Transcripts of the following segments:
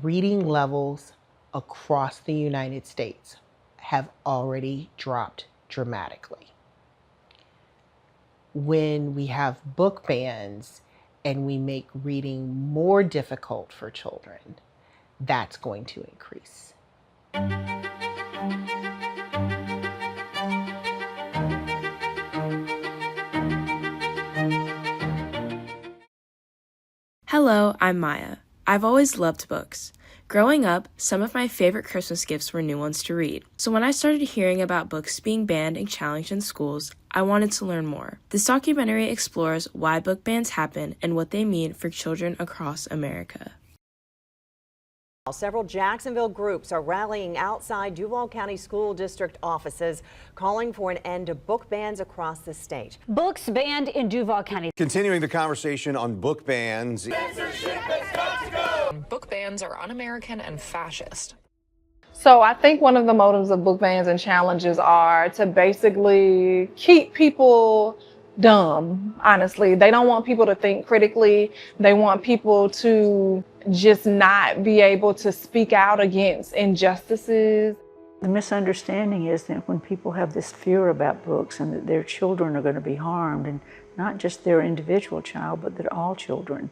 reading levels across the United States have already dropped dramatically. When we have book bans and we make reading more difficult for children, that's going to increase. Hello, I'm Maya. I've always loved books. Growing up, some of my favorite Christmas gifts were new ones to read. So when I started hearing about books being banned and challenged in schools, I wanted to learn more. This documentary explores why book bans happen and what they mean for children across America. Several Jacksonville groups are rallying outside Duval County School District offices, calling for an end to book bans across the state. Books banned in Duval County. Continuing the conversation on book bans. Book bans are un-American and fascist. So I think one of the motives of book bans and challenges are to basically keep people dumb, honestly. They don't want people to think critically. They want people to just not be able to speak out against injustices. The misunderstanding is that when people have this fear about books and that their children are going to be harmed, and not just their individual child, but that all children.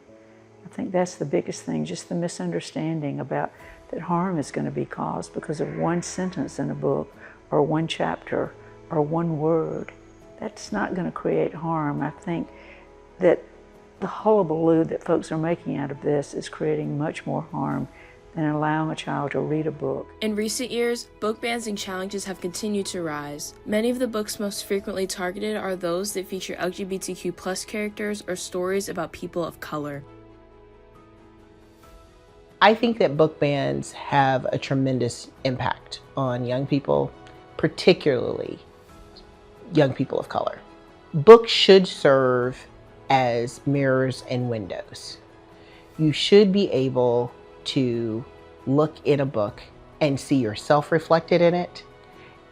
I think that's the biggest thing, just the misunderstanding about that harm is going to be caused because of one sentence in a book or one chapter or one word. That's not going to create harm. I think that the hullabaloo that folks are making out of this is creating much more harm than allowing a child to read a book. In recent years, book bans and challenges have continued to rise. Many of the books most frequently targeted are those that feature LGBTQ+ characters or stories about people of color. I think that book bans have a tremendous impact on young people, particularly young people of color. Books should serve as mirrors and windows. You should be able to look in a book and see yourself reflected in it,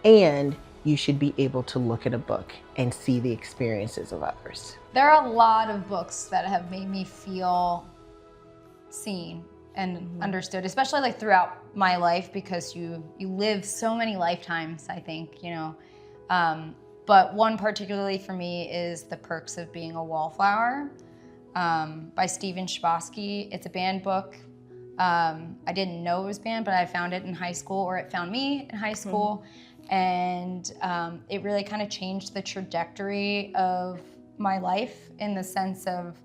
and you should be able to look at a book and see the experiences of others. There are a lot of books that have made me feel seen and understood, especially like throughout my life, because you live so many lifetimes, I think, you know. But one particularly for me is The Perks of Being a Wallflower by Stephen Chbosky. It's a banned book. I didn't know it was banned, but I found it in high school, or it found me in high school. And it really kind of changed the trajectory of my life in the sense of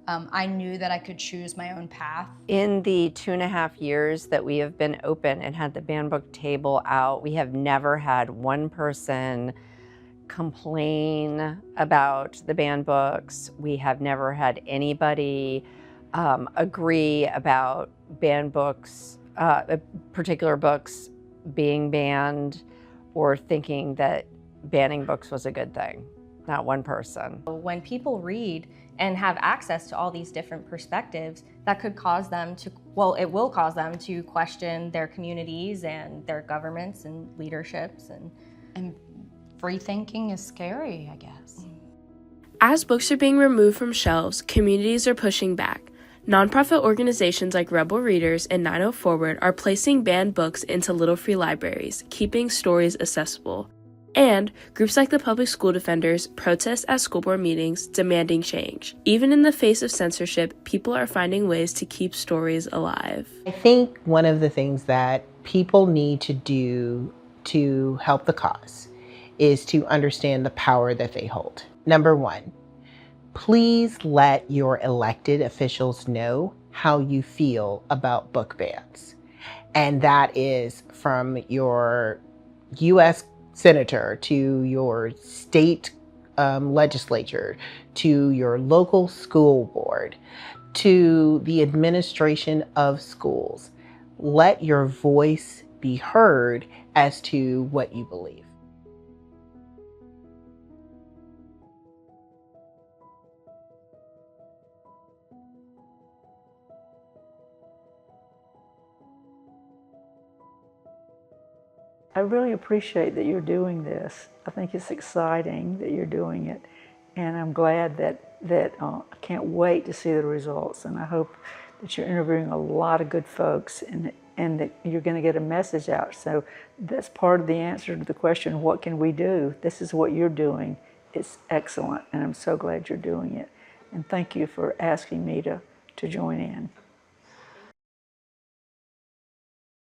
I knew that I could choose my own path. In the 2.5 years that we have been open and had the banned book table out, we have never had one person complain about the banned books. We have never had anybody agree about banned books, particular books being banned, or thinking that banning books was a good thing. Not one person. When people read and have access to all these different perspectives, that could cause them to, well, it will cause them to question their communities and their governments and leaderships. And free thinking is scary, I guess. As books are being removed from shelves, communities are pushing back. Nonprofit organizations like Rebel Readers and 90 Forward are placing banned books into Little Free Libraries, keeping stories accessible. And groups like the Public School Defenders protest at school board meetings, demanding change. Even in the face of censorship, people are finding ways to keep stories alive. I think one of the things that people need to do to help the cause is to understand the power that they hold. Number one, please let your elected officials know how you feel about book bans. And that is from your U.S. senator to your state legislature, to your local school board, to the administration of schools. Let your voice be heard as to what you believe. I really appreciate that you're doing this. I think it's exciting that you're doing it, and I'm glad that I can't wait to see the results, and I hope that you're interviewing a lot of good folks and that you're going to get a message out. So that's part of the answer to the question, what can we do? This is what you're doing. It's excellent, and I'm so glad you're doing it. And thank you for asking me to join in.